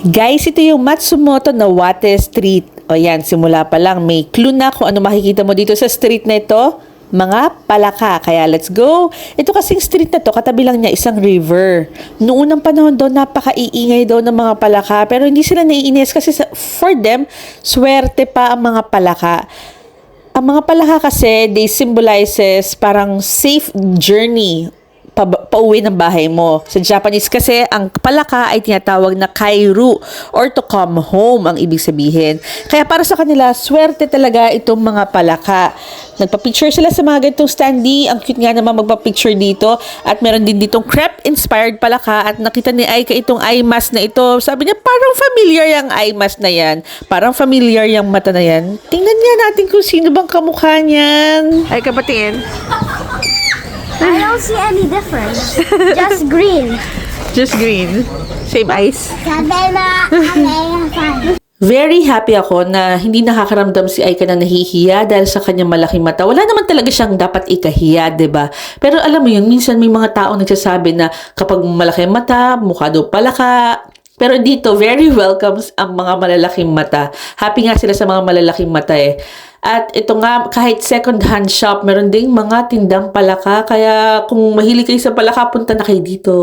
Guys, ito yung Matsumoto Nawate Street. O yan, simula pa lang may clue na kung ano makikita mo dito sa street na ito. Mga palaka. Kaya let's go. Ito kasing street na to, katabi lang niya isang river. Noong unang panahon daw, napaka-iingay daw ng mga palaka. Pero hindi sila naiinis kasi for them, swerte pa ang mga palaka. Ang mga palaka kasi, they symbolizes parang safe journey pauwi ng bahay mo. Sa Japanese kasi, ang palaka ay tinatawag na kairu or to come home ang ibig sabihin. Kaya para sa kanila, swerte talaga itong mga palaka. Nagpa-picture sila sa mga ganitong standee. Ang cute nga naman magpa-picture dito. At meron din ditong crepe-inspired palaka. At nakita ni Aika itong eye mask na ito. Sabi niya, parang familiar yung eye mask na yan. Parang familiar yung mata na yan. Tingnan niya natin kung sino bang kamukha niyan. Ay, kapatingin. I don't see any difference. Just green. Just green. Same eyes. Sabi na kami. Very happy ako na hindi nakakaramdam si Aika na nahihiya dahil sa kanyang malaking mata. Wala naman talaga siyang dapat ikahiya, 'di ba? Pero alam mo yun, minsan may mga taong nagsasabi na kapag malaki ang mata, mukha daw palaka. Pero dito, very welcome ang mga malalaking mata. Happy nga sila sa mga malalaking mata eh. At ito nga, kahit second-hand shop, meron ding mga tindang palaka. Kaya kung mahilig kayo sa palaka, punta na kayo dito.